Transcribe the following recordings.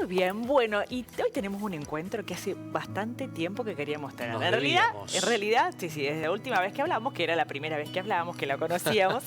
bien, bueno, y hoy tenemos un encuentro que hace bastante tiempo que queríamos tener. En realidad, sí, desde la última vez que hablamos, que era la primera vez que hablábamos, que la conocíamos,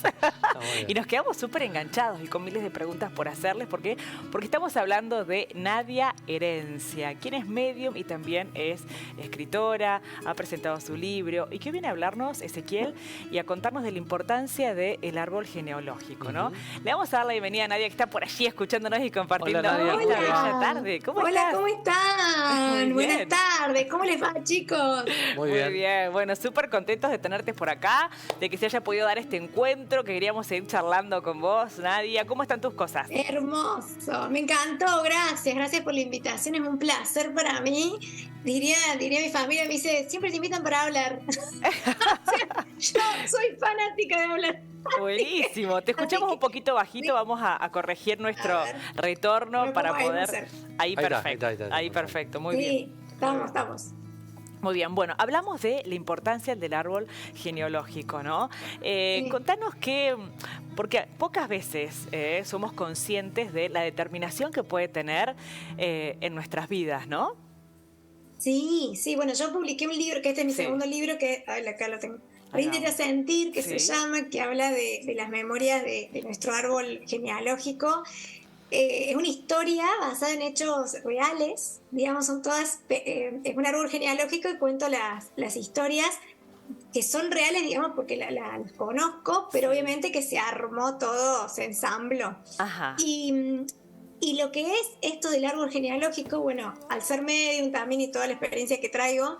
y nos quedamos súper enganchados y con miles de preguntas por hacerles. ¿Por qué? Porque estamos hablando de Nadia Herencia, quien es medium y también es escritora, ha presentado su libro, y que viene a hablarnos, Ezequiel, y a contarnos de la importancia del árbol genealógico, ¿no? Le vamos a dar la bienvenida a Nadia, que está por allí escuchándonos y compartiendo. Hola, Nadia. Esta bella tarde. ¿Cómo estás? ¿Cómo están? Buenas tardes. ¿Cómo les va, chicos? Muy bien. Bueno, súper contentos de tenerte por acá, de que se haya podido dar este encuentro, que queríamos seguir charlando con vos, Nadia. ¿Cómo están tus cosas? Hermoso. Me encantó. Gracias. Gracias por la invitación. Es un placer para mí. Diría mi familia, me dice, siempre te invitan para hablar. O sea, yo soy fanática de hablar. Buenísimo. Te escuchamos un poquito bajito. Vamos a corregir nuestro retorno para poder... Ahí perfecto. Ahí perfecto. Muy bien. Estamos. Muy bien, bueno, hablamos de la importancia del árbol genealógico, ¿no? Contanos porque pocas veces somos conscientes de la determinación que puede tener en nuestras vidas, ¿no? Sí, bueno, yo publiqué un libro, que este es mi segundo libro, que acá lo tengo. Aprender a sentir, que se llama, que habla de las memorias de nuestro árbol genealógico. Es una historia basada en hechos reales, digamos, son todas, es un árbol genealógico y cuento las historias que son reales, digamos, porque las conozco, pero obviamente que se armó todo, se ensambló. Ajá. Y lo que es esto del árbol genealógico, bueno, al ser medium también y toda la experiencia que traigo,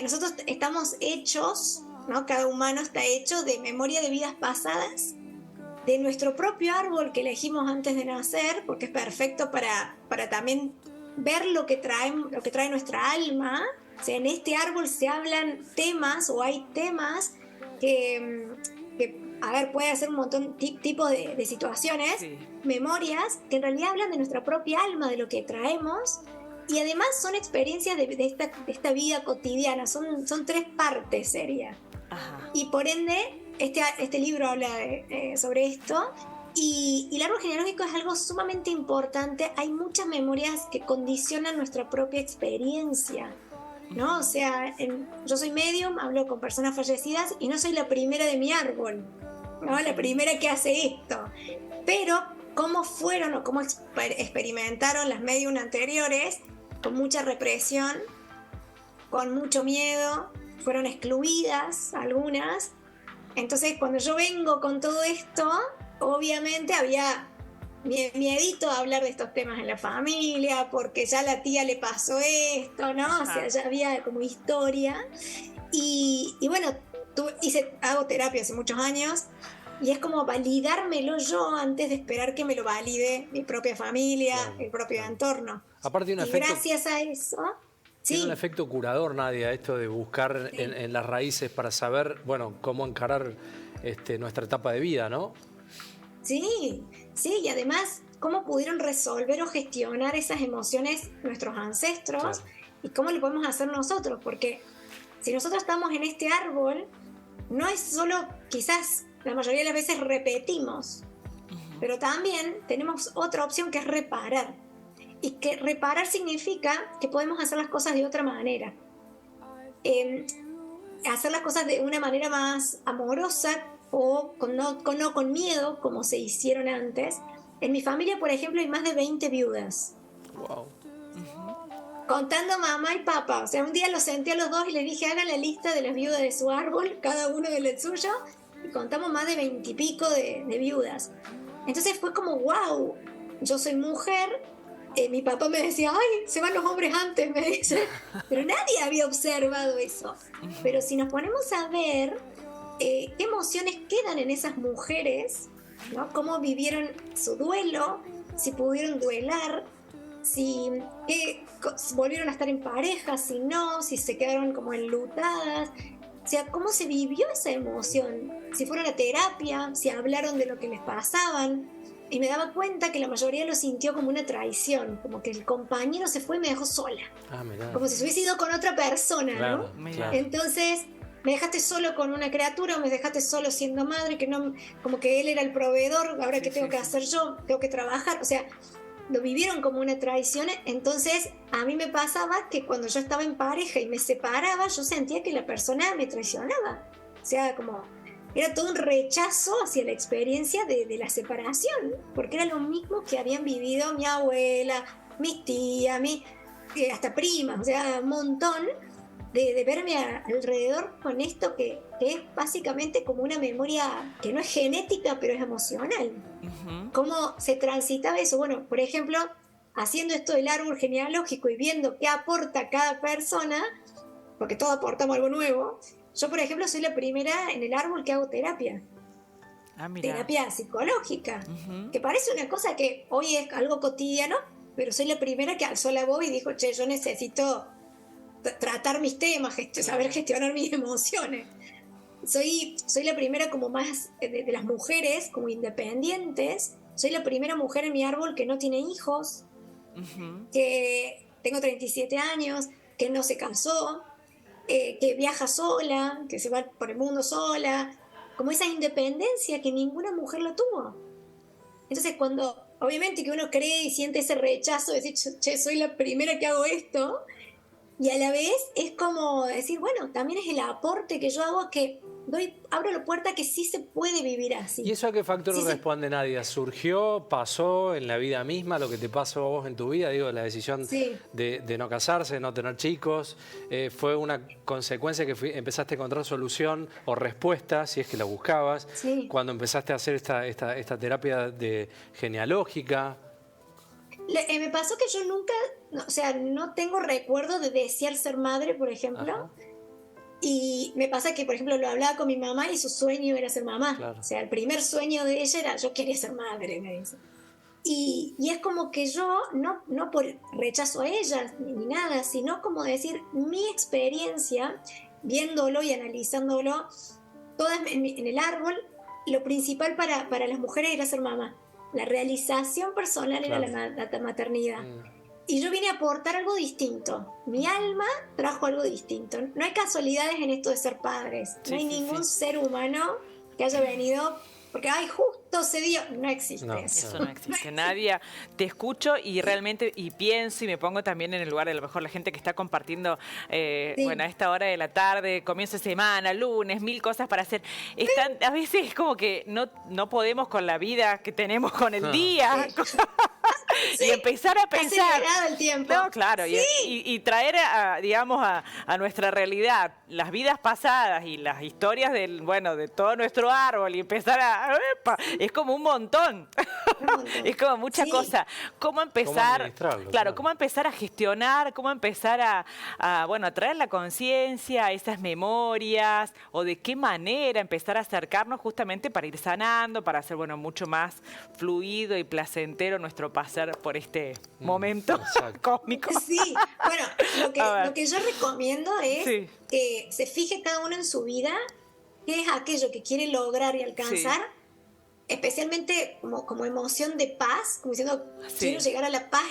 nosotros estamos hechos, ¿no? Cada humano está hecho de memoria de vidas pasadas, de nuestro propio árbol que elegimos antes de nacer, porque es perfecto para también ver lo que trae nuestra alma. O sea, en este árbol se hablan temas, o hay temas que a ver, puede ser un montón tipos de situaciones, memorias, que en realidad hablan de nuestra propia alma, de lo que traemos, y además son experiencias de esta vida cotidiana, son tres partes, sería. Ajá. Y por ende, este libro habla sobre esto, y el árbol genealógico es algo sumamente importante. Hay muchas memorias que condicionan nuestra propia experiencia, ¿no? O sea, yo soy medium, hablo con personas fallecidas y no soy la primera de mi árbol, ¿no? La primera que hace esto. Pero cómo fueron o cómo experimentaron las medium anteriores, con mucha represión, con mucho miedo, fueron excluidas algunas. Entonces, cuando yo vengo con todo esto, obviamente había miedito a hablar de estos temas en la familia, porque ya a la tía le pasó esto, ¿no? Ajá. O sea, ya había como historia. Y bueno, hago terapia hace muchos años, y es como validármelo yo antes de esperar que me lo valide mi propia familia, el propio entorno. Aparte de un efecto, gracias a eso... Tiene un efecto curador, Nadia, esto de buscar en las raíces para saber, bueno, cómo encarar nuestra etapa de vida, ¿no? Sí, y además, cómo pudieron resolver o gestionar esas emociones nuestros ancestros, y cómo lo podemos hacer nosotros, porque si nosotros estamos en este árbol, no es solo, quizás la mayoría de las veces repetimos, pero también tenemos otra opción, que es reparar. Y que reparar significa que podemos hacer las cosas de otra manera. Hacer las cosas de una manera más amorosa, o no con miedo, como se hicieron antes. En mi familia, por ejemplo, hay más de 20 viudas. Wow. Contando mamá y papá. O sea, un día los senté a los dos y les dije, hagan la lista de las viudas de su árbol, cada uno del suyo, y contamos más de 20 y pico de viudas. Entonces fue como, wow, yo soy mujer. Mi papá me decía, ay, se van los hombres antes, me dice. Pero nadie había observado eso. Pero si nos ponemos a ver qué emociones quedan en esas mujeres, ¿no? Cómo vivieron su duelo, si pudieron duelar, si volvieron a estar en pareja, si no, si se quedaron como enlutadas. O sea, cómo se vivió esa emoción, si fueron a terapia, si hablaron de lo que les pasaban. Y me daba cuenta que la mayoría lo sintió como una traición, como que el compañero se fue y me dejó sola. Como si se hubiese ido con otra persona, claro, ¿no? Claro. Entonces, me dejaste solo con una criatura, o me dejaste solo siendo madre, que no, como que él era el proveedor, ahora que tengo que hacer yo, tengo que trabajar. O sea, lo vivieron como una traición. Entonces a mí me pasaba que cuando yo estaba en pareja y me separaba, yo sentía que la persona me traicionaba. O sea, como era todo un rechazo hacia la experiencia de la separación, porque era lo mismo que habían vivido mi abuela, mis tías, hasta primas, o sea, un montón de verme alrededor con esto que es básicamente como una memoria que no es genética, pero es emocional. ¿Cómo se transitaba eso? Bueno, por ejemplo, haciendo esto del árbol genealógico y viendo qué aporta cada persona, porque todos aportamos algo nuevo. Yo, por ejemplo, soy la primera en el árbol que hago terapia. Terapia psicológica, que parece una cosa que hoy es algo cotidiano, pero soy la primera que alzó la voz y dijo, che, yo necesito tratar mis temas, saber gestionar mis emociones. Soy la primera como más de las mujeres, como independientes. Soy la primera mujer en mi árbol que no tiene hijos, que tengo 37 años, que no se casó, que viaja sola, que se va por el mundo sola, como esa independencia que ninguna mujer la tuvo. Entonces cuando, obviamente que uno cree y siente ese rechazo de decir, che, soy la primera que hago esto, y a la vez es como decir, bueno, también es el aporte que yo hago que abro la puerta que sí se puede vivir así. ¿Y eso a qué factor responde Nadia? ¿Surgió, pasó en la vida misma lo que te pasó a vos en tu vida? Digo, la decisión de no casarse, no tener chicos. ¿Fue una consecuencia que empezaste a encontrar solución o respuesta, si es que la buscabas, cuando empezaste a hacer esta terapia genealógica? Me pasó que yo nunca, o sea, no tengo recuerdo de desear ser madre, por ejemplo. Ajá. Y me pasa que, por ejemplo, lo hablaba con mi mamá y su sueño era ser mamá. Claro. O sea, el primer sueño de ella era, yo quería ser madre, me dice. Y es como que yo, no por rechazo a ella ni nada, sino como decir, mi experiencia, viéndolo y analizándolo, todas en el árbol, lo principal para las mujeres era ser mamá. La realización personal era la maternidad. Y yo vine a aportar algo distinto. Mi alma trajo algo distinto. No hay casualidades en esto de ser padres. No hay ningún ser humano que haya venido porque, ay, justo se dio. No existe eso. Eso no existe. Nadia, te escucho y realmente pienso y me pongo también en el lugar de a lo mejor la gente que está compartiendo, bueno, a esta hora de la tarde, comienzo de semana, lunes, 1000 cosas para hacer. A veces es como que no podemos con la vida que tenemos con el día. Y empezar a pensar. El tiempo. No, claro, y traer digamos a nuestra realidad las vidas pasadas y las historias de todo nuestro árbol y empezar es como un montón. Es como mucha cosa. ¿Cómo empezar? ¿Cómo empezar a gestionar? ¿Cómo empezar a traer la conciencia a esas memorias? ¿O de qué manera empezar a acercarnos justamente para ir sanando, para hacer mucho más fluido y placentero nuestro pasar por este momento cósmico? Sí, bueno, lo que yo recomiendo es que se fije cada uno en su vida qué es aquello que quiere lograr y alcanzar, especialmente como emoción de paz, como diciendo, quiero llegar a la paz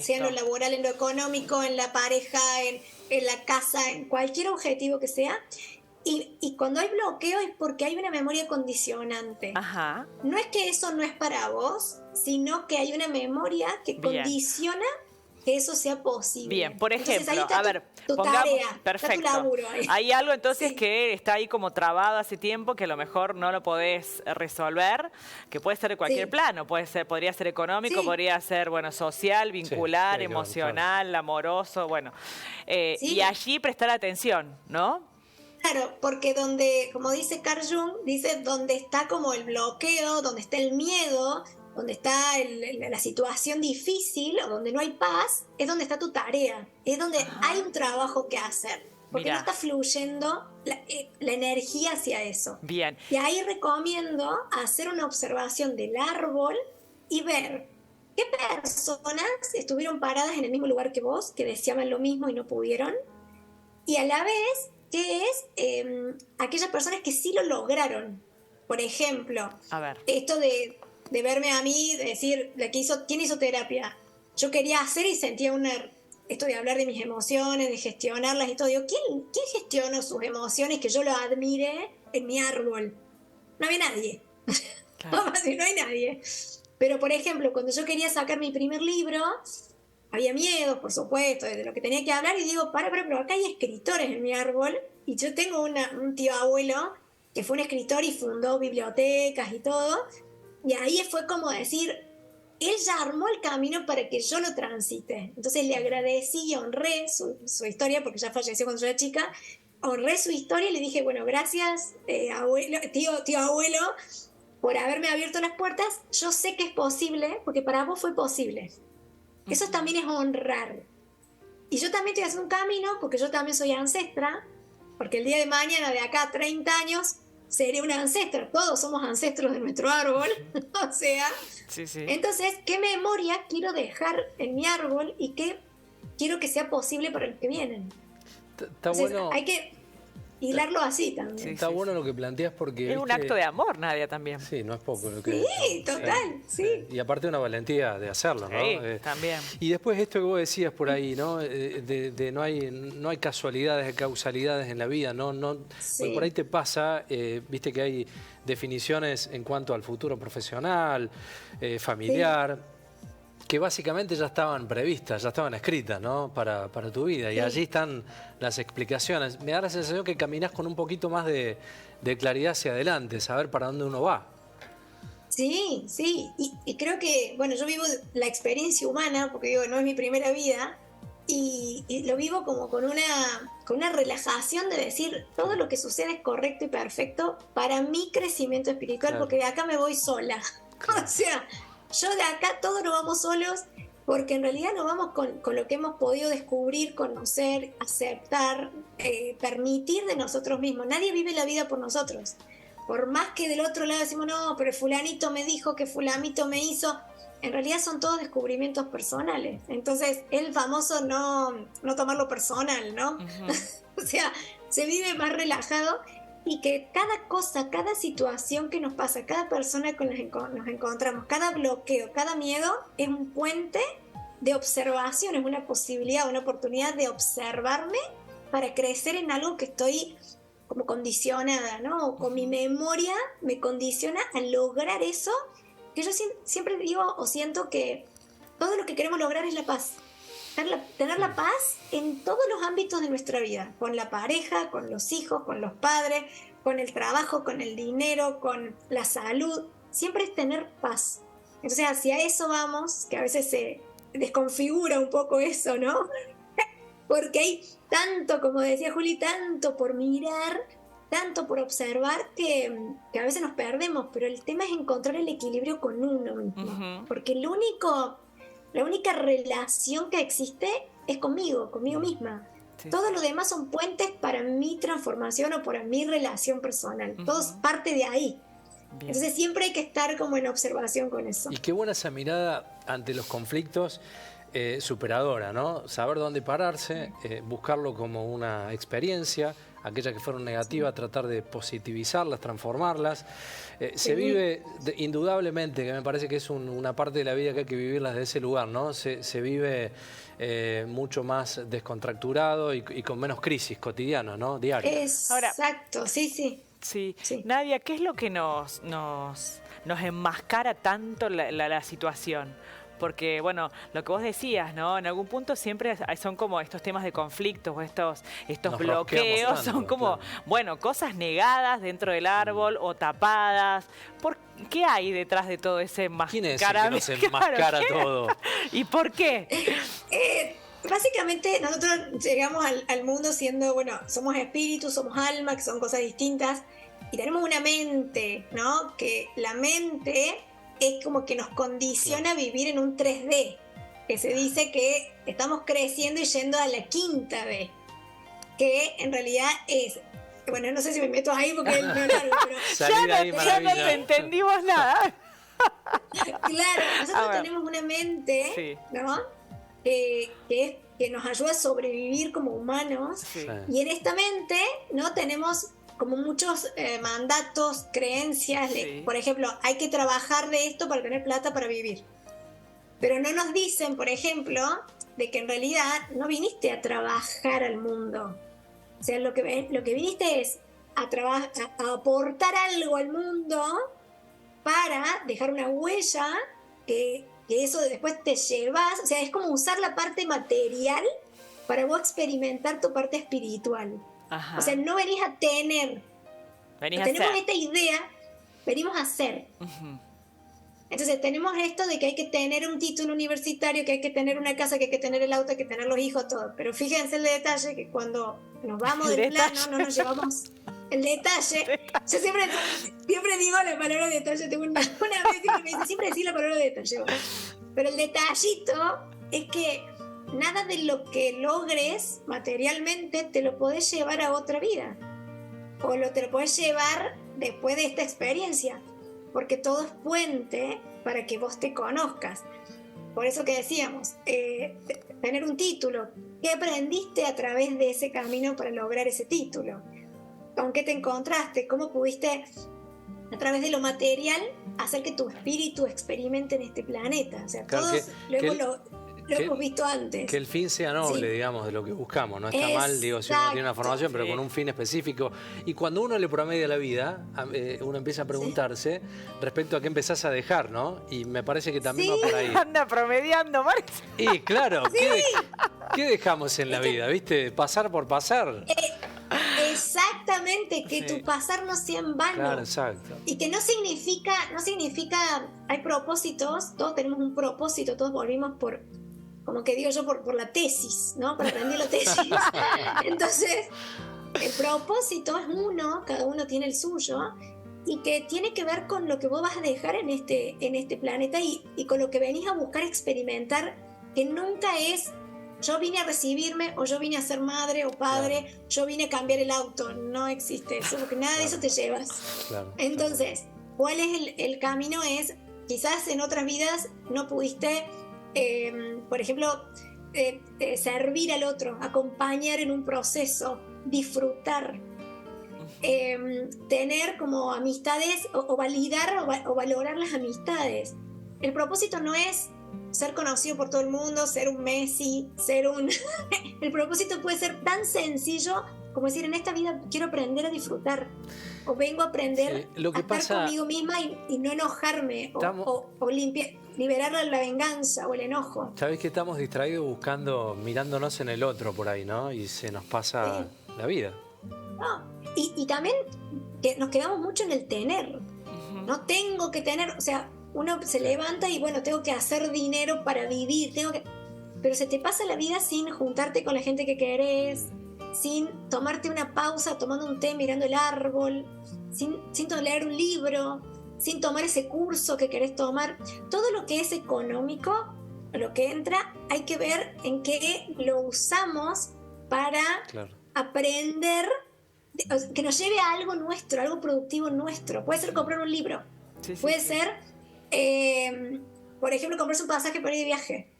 sea en lo laboral, en lo económico, en la pareja, en la casa, en cualquier objetivo que sea. Y cuando hay bloqueo es porque hay una memoria condicionante. Ajá. No es que eso no es para vos, sino que hay una memoria que condiciona que eso sea posible. Bien, por ejemplo, entonces, tu tarea, perfecto. Tu laburo ahí. Hay algo entonces que está ahí como trabado hace tiempo que a lo mejor no lo podés resolver, que puede ser de cualquier plano, podría ser económico, podría ser social, vincular, emocional, amoroso, y allí prestar atención, ¿no? Claro, porque como dice Carl Jung, dice donde está como el bloqueo, donde está el miedo, donde está la situación difícil o donde no hay paz, es donde está tu tarea, es donde hay un trabajo que hacer, porque no está fluyendo la energía hacia eso. Bien. Y ahí recomiendo hacer una observación del árbol y ver qué personas estuvieron paradas en el mismo lugar que vos, que deseaban lo mismo y no pudieron, y a la vez qué es aquellas personas que sí lo lograron. Por ejemplo, esto de verme a mí, de decir, ¿quién hizo terapia? Yo quería hacer y sentía esto de hablar de mis emociones, de gestionarlas y todo. Digo, ¿quién gestionó sus emociones que yo lo admire en mi árbol? No había nadie. Claro. No hay nadie. Pero, por ejemplo, cuando yo quería sacar mi primer libro, había miedos, por supuesto, de lo que tenía que hablar, y digo, pero acá hay escritores en mi árbol, y yo tengo un tío abuelo que fue un escritor y fundó bibliotecas y todo, y ahí fue como decir, él ya armó el camino para que yo lo transite. Entonces le agradecí y honré su historia, porque ya falleció cuando yo era chica, honré su historia y le dije, bueno, gracias, abuelo, tío abuelo, por haberme abierto las puertas. Yo sé que es posible, porque para vos fue posible. Eso también es honrar. Y yo también estoy haciendo un camino, porque yo también soy ancestra, porque el día de mañana, de acá a 30 años, seré una ancestra. Todos somos ancestros de nuestro árbol. O sea, sí, sí. Entonces, ¿qué memoria quiero dejar en mi árbol y qué quiero que sea posible para los que vienen? Está bueno. Hay que hilarlo así también. Sí, está bueno lo que planteas porque... Es un acto de amor, Nadia, también. Sí, no es poco lo que... Sí, total, sí. Y aparte una valentía de hacerlo, ¿no? Sí, también. Y después esto que vos decías por ahí, ¿no? No hay casualidades, causalidades en la vida, ¿no? Sí. Por ahí te pasa, viste que hay definiciones en cuanto al futuro profesional, familiar... Sí, que básicamente ya estaban previstas, ya estaban escritas, ¿no? Para tu vida. Sí. Y allí están las explicaciones. Me da la sensación que caminás con un poquito más de claridad hacia adelante, saber para dónde uno va. Sí, sí. Y creo que, bueno, yo vivo la experiencia humana, porque digo, no es mi primera vida, y lo vivo como con una relajación de decir, todo lo que sucede es correcto y perfecto para mi crecimiento espiritual, claro, porque de acá me voy sola. Claro. O sea... Yo de acá todos nos vamos solos, porque en realidad nos vamos con lo que hemos podido descubrir, conocer, aceptar, permitir de nosotros mismos. Nadie vive la vida por nosotros. Por más que del otro lado decimos, no, pero fulanito me dijo que fulanito me hizo, en realidad son todos descubrimientos personales. Entonces, el famoso no tomarlo personal, ¿no? Uh-huh. O sea, se vive más relajado. Y que cada cosa, cada situación que nos pasa, cada persona con la que nos encontramos, cada bloqueo, cada miedo, es un puente de observación, es una posibilidad, una oportunidad de observarme para crecer en algo que estoy como condicionada, ¿no? O con mi memoria me condiciona a lograr eso, que yo siempre digo o siento que todo lo que queremos lograr es la paz. Tener la paz en todos los ámbitos de nuestra vida, con la pareja, con los hijos, con los padres, con el trabajo, con el dinero, con la salud. Siempre es tener paz. Entonces hacia eso vamos, que a veces se desconfigura un poco eso, ¿no? Porque hay tanto, como decía Juli, tanto por mirar, tanto por observar que a veces nos perdemos, pero el tema es encontrar el equilibrio con uno mismo. Uh-huh. Porque la única relación que existe es conmigo misma. Sí. Todo lo demás son puentes para mi transformación o para mi relación personal. Uh-huh. Todo parte de ahí. Bien. Entonces siempre hay que estar como en observación con eso. Y qué buena esa mirada ante los conflictos superadora, ¿no? Saber dónde pararse, buscarlo como una experiencia, aquellas que fueron negativas, tratar de positivizarlas, transformarlas. Se vive indudablemente, que me parece que es una parte de la vida que hay que vivirla desde ese lugar, ¿no? Se vive mucho más descontracturado y con menos crisis cotidiana, ¿no? Diaria. Exacto, ahora, sí. Nadia, ¿qué es lo que nos enmascara tanto la situación? Porque, bueno, lo que vos decías, ¿no? En algún punto siempre son como estos temas de conflictos o estos bloqueos, son como, claro, bueno, cosas negadas dentro del árbol o tapadas. ¿Qué hay detrás de todo ese enmascaramiento? ¿Quién es el que nos enmascara todo? ¿Y por qué? Básicamente nosotros llegamos al mundo siendo, bueno, somos espíritus, somos alma, que son cosas distintas, y tenemos una mente, ¿no? Que la mente es como que nos condiciona a vivir en un 3D, que se dice que estamos creciendo y yendo a la quinta D, que en realidad es, bueno, no sé si me meto ahí porque no es largo, pero ya no te entendimos nada. Claro, nosotros tenemos una mente, sí, ¿no? Que nos ayuda a sobrevivir como humanos, sí, y en esta mente, ¿no? Tenemos como muchos mandatos, creencias, sí, por ejemplo, hay que trabajar de esto para tener plata para vivir. Pero no nos dicen, por ejemplo, de que en realidad no viniste a trabajar al mundo. O sea, lo que viniste es a aportar algo al mundo para dejar una huella que eso después te llevas, o sea, es como usar la parte material para vos experimentar tu parte espiritual. Ajá. O sea, no venís a tener, Venís a tenemos ser. esta idea, venimos a ser. Entonces tenemos esto de que hay que tener un título universitario, que hay que tener una casa, que hay que tener el auto, hay que tener los hijos, todo. Pero fíjense el detalle, que cuando nos vamos del plano no nos llevamos el detalle. Yo siempre digo la palabra detalle. Tengo una vez que me dice siempre decir la palabra detalle. Pero el detallito es que nada de lo que logres materialmente te lo podés llevar a otra vida. O te lo podés llevar después de esta experiencia. Porque todo es puente para que vos te conozcas. Por eso que decíamos, tener un título. ¿Qué aprendiste a través de ese camino para lograr ese título? ¿Con qué te encontraste? ¿Cómo pudiste, a través de lo material, hacer que tu espíritu experimente en este planeta? O sea, claro, todos lo hemos visto antes. Que el fin sea noble, sí, digamos, de lo que buscamos. No está mal, digo, si uno tiene una formación, pero con un fin específico. Y cuando uno le promedia la vida, uno empieza a preguntarse respecto a qué empezás a dejar, ¿no? Y me parece que también va por ahí. Anda promediando, parece. Y claro, ¿qué dejamos en la vida? ¿Viste? Pasar por pasar. Exactamente, que tu pasar no sea en vano. Claro, exacto. Y que no significa, hay propósitos, todos tenemos un propósito, todos volvimos por, como que digo yo, por la tesis, ¿no? Para rendir la tesis. Entonces, el propósito es uno, cada uno tiene el suyo, y que tiene que ver con lo que vos vas a dejar en este planeta y con lo que venís a buscar experimentar, que nunca es yo vine a recibirme o yo vine a ser madre o padre, claro, yo vine a cambiar el auto. No existe eso, porque nada de eso te llevas. Claro, entonces, ¿cuál es el camino? Es, quizás en otras vidas no pudiste, por ejemplo, servir al otro, acompañar en un proceso, disfrutar, tener como amistades o validar o valorar las amistades. El propósito no es ser conocido por todo el mundo, ser un Messi, el propósito puede ser tan sencillo como decir, en esta vida quiero aprender a disfrutar, o vengo a aprender a estar conmigo misma y no enojarme, o liberar la venganza o el enojo. Sabés que estamos distraídos mirándonos en el otro por ahí, ¿no? Y se nos pasa la vida. No. Y también que nos quedamos mucho en el tener. No tengo que tener, o sea, uno se levanta y bueno, tengo que hacer dinero para vivir, pero se te pasa la vida sin juntarte con la gente que querés, sin tomarte una pausa tomando un té mirando el árbol, sin leer un libro, sin tomar ese curso que querés tomar. Todo lo que es económico, lo que entra, hay que ver en qué lo usamos para aprender, que nos lleve a algo nuestro, algo productivo nuestro. Puede ser comprar un libro, puede ser por ejemplo, comprarse un pasaje para ir de viaje.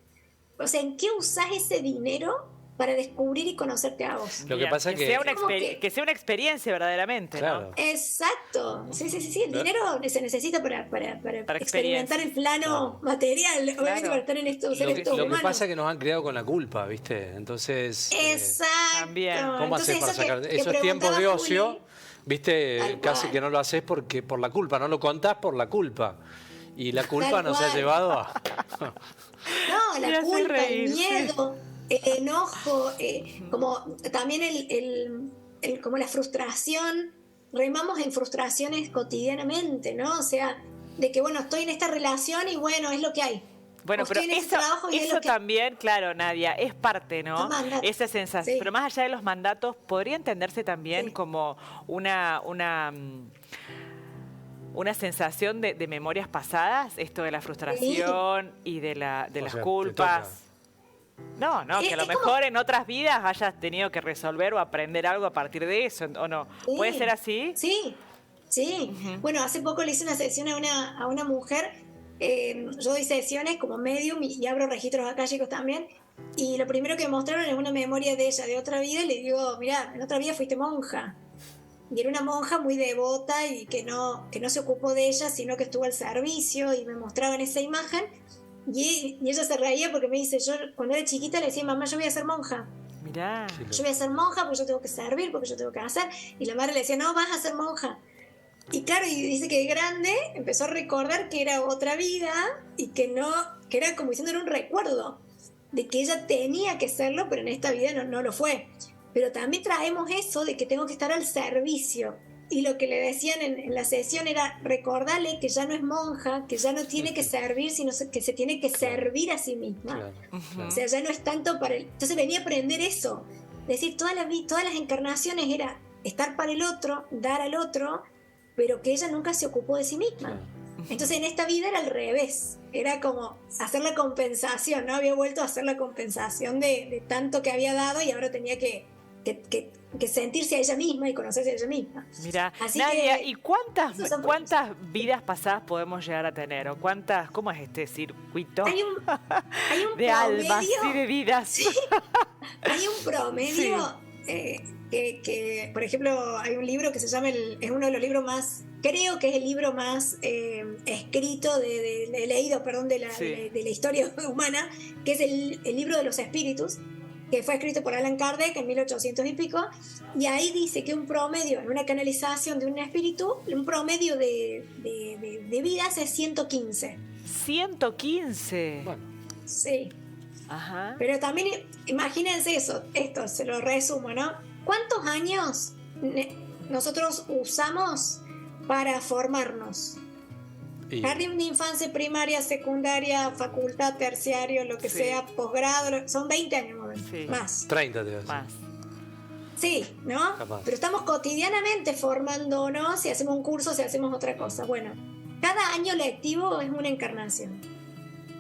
O sea, ¿en qué usás ese dinero para descubrir y conocerte a vos? Lo que pasa es que sea una experiencia verdaderamente, claro, ¿no? Exacto. Sí. El dinero se necesita para experimentar el plano material, obviamente, para estar en estos seres humanos. Lo que pasa es que nos han criado con la culpa, ¿viste? Entonces, exacto. ¿cómo haces para sacar esos tiempos de ocio? ¿Viste? Casi que no lo haces por la culpa, no lo contás por la culpa. Y la culpa nos ha llevado a... No, la culpa, el miedo, el enojo, como también como la frustración. Remamos en frustraciones cotidianamente, ¿no? O sea, de que bueno, estoy en esta relación y bueno, es lo que hay. Bueno, pero eso también, claro, Nadia, es parte, ¿no? Esa sensación. Sí. Pero más allá de los mandatos, podría entenderse también como una sensación de memorias pasadas, esto de la frustración y de las culpas. No, que a lo mejor en otras vidas hayas tenido que resolver o aprender algo a partir de eso, ¿o no? ¿Puede ser así? Sí. Bueno, hace poco le hice una sesión a una mujer. Yo doy sesiones como medium y abro registros akashicos también. Y lo primero que me mostraron es una memoria de ella de otra vida. Y le digo, mirá, en otra vida fuiste monja. Y era una monja muy devota y que no se ocupó de ella, sino que estuvo al servicio, y me mostraban esa imagen. Y ella se reía porque me dice, yo cuando era chiquita le decía, mamá, yo voy a ser monja. Mirá. Yo voy a ser monja porque yo tengo que servir, porque yo tengo que hacer. Y la madre le decía, no, vas a ser monja. Y claro, y dice que de grande empezó a recordar que era otra vida y que era como diciendo, era un recuerdo de que ella tenía que serlo, pero en esta vida no lo fue. Pero también traemos eso de que tengo que estar al servicio. Y lo que le decían en la sesión era recordarle que ya no es monja, que ya no tiene que servir, sino que se tiene que servir a sí misma. O sea, ya no es tanto para él. Entonces venía a aprender eso. Es decir, todas las encarnaciones era estar para el otro, dar al otro, pero que ella nunca se ocupó de sí misma. Entonces en esta vida era al revés. Era como hacer la compensación, ¿no? Había vuelto a hacer la compensación de tanto que había dado y ahora tenía que sentirse a ella misma y conocerse a ella misma. Mira, Nadia, ¿y cuántas vidas pasadas podemos llegar a tener? ¿O cuántas, cómo es este circuito? Hay un de promedio, almas y de vidas. Sí, hay un promedio que, por ejemplo, hay un libro que se llama, es uno de los libros más, creo que es el libro más escrito, leído, perdón, de la historia humana, que es el libro de los espíritus, que fue escrito por Allan Kardec en 1800 y pico, y ahí dice que un promedio, en una canalización de un espíritu, un promedio de vidas es 115. 115. Bueno. Sí. Ajá. Pero también imagínense esto se lo resumo, ¿no? ¿Cuántos años nosotros usamos para formarnos? Jardín de infancia, primaria, secundaria, facultad, terciario, lo que sea, posgrado, son 20 años más. 30 te vas. Más. Sí, ¿no? Capaz. Pero estamos cotidianamente formándonos, si hacemos un curso, si hacemos otra cosa. Bueno, cada año lectivo es una encarnación.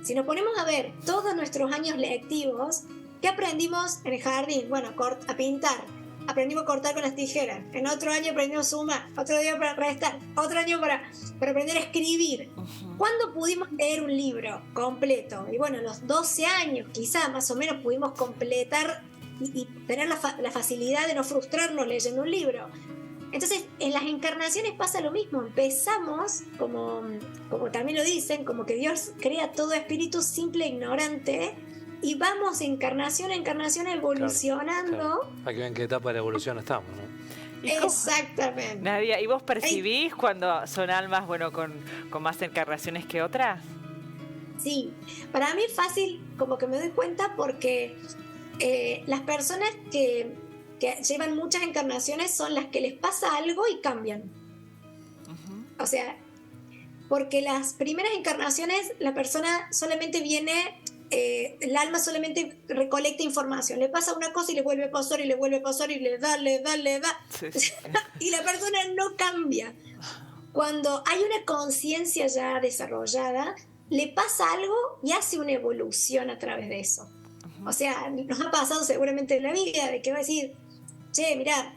Si nos ponemos a ver todos nuestros años lectivos, ¿qué aprendimos en el jardín? Bueno, a pintar. Aprendimos a cortar con las tijeras. En otro año aprendimos a sumar. Otro día para restar. Otro año para aprender a escribir. ¿Cuándo pudimos leer un libro completo? Y bueno, a los 12 años quizá más o menos pudimos completar y tener la facilidad de no frustrarnos leyendo un libro. Entonces, en las encarnaciones pasa lo mismo. Empezamos, como también lo dicen, como que Dios crea todo espíritu simple e ignorante, y vamos encarnación a encarnación evolucionando. Claro. Para que vean qué etapa de la evolución estamos, ¿no? Exactamente. Nadia, ¿y vos percibís cuando son almas, bueno, con más encarnaciones que otras? Sí, para mí es fácil, como que me doy cuenta, porque las personas que llevan muchas encarnaciones son las que les pasa algo y cambian. O sea, porque las primeras encarnaciones la persona solamente viene, el alma solamente recolecta información, le pasa una cosa y le vuelve a pasar y le vuelve a pasar y le da. Sí. Y la persona no cambia. Cuando hay una conciencia ya desarrollada, le pasa algo y hace una evolución a través de eso. O sea, nos ha pasado seguramente en la vida de que va a decir, che, mirá,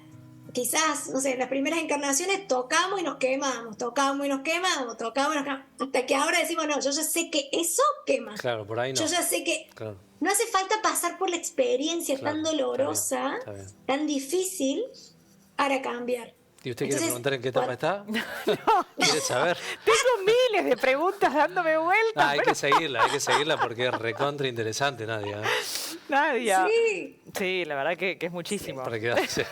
quizás, no sé, en las primeras encarnaciones tocamos y nos quemamos, hasta que ahora decimos, no, yo ya sé que eso quema. Claro, por ahí no. Yo ya sé que no hace falta pasar por la experiencia tan dolorosa, está bien. tan difícil, para cambiar. ¿Y usted quiere preguntar en qué etapa está? No. ¿Quiere saber? Tengo miles de preguntas dándome vueltas. Hay que seguirla porque es recontra interesante, Nadia. Nadia. Sí. Sí, la verdad que es muchísimo. Para quedarse.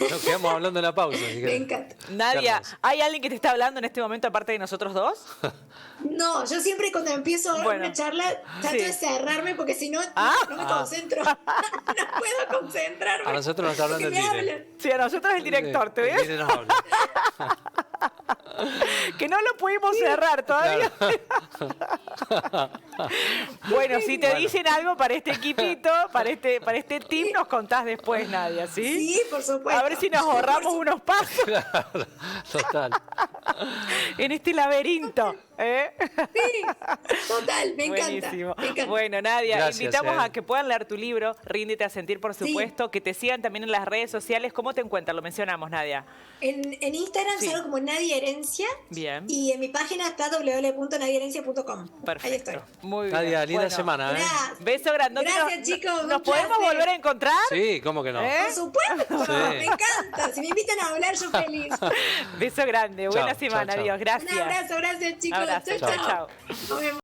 Nos quedamos hablando en la pausa. Me encanta. Nadia, ¿hay alguien que te está hablando en este momento aparte de nosotros dos? No, yo siempre cuando empiezo una charla trato de cerrarme porque si no, no me concentro. No puedo concentrarme. A nosotros nos está hablando el Dire. Sí, a nosotros el director, ¿te ves? El Dire nos habla. Que no lo pudimos cerrar todavía. Claro. Bueno, si te dicen algo para este equipito, para este team, nos contás después, Nadia, ¿sí? Sí, por supuesto. A ver si nos ahorramos unos pasos. Claro, total. En este laberinto. Sí, total, me Buenísimo. encanta. Bueno, Nadia, Gracias, invitamos a que puedan leer tu libro, Ríndete a Sentir, por supuesto, Sí. que te sigan también en las redes sociales. ¿Cómo te encuentran? Lo mencionamos, Nadia. En Instagram salgo como Nadia Herencia. Bien. Y en mi página está www.nadiaherencia.com. Perfecto. Ahí estoy. Muy bien. Nadia, linda Bueno, semana, ¿eh? Gracias. Beso grande. Gracias, chicos. ¿Nos un podemos placer. volver a encontrar? Sí, ¿cómo que no? Por supuesto, Sí. me encanta. Si me invitan a hablar, yo feliz. Beso grande. Chao, Buena chao, semana. chao. Adiós. Gracias. Un abrazo, gracias chicos. Abrazo. Chau, Chao, chau. chao. Nos vemos.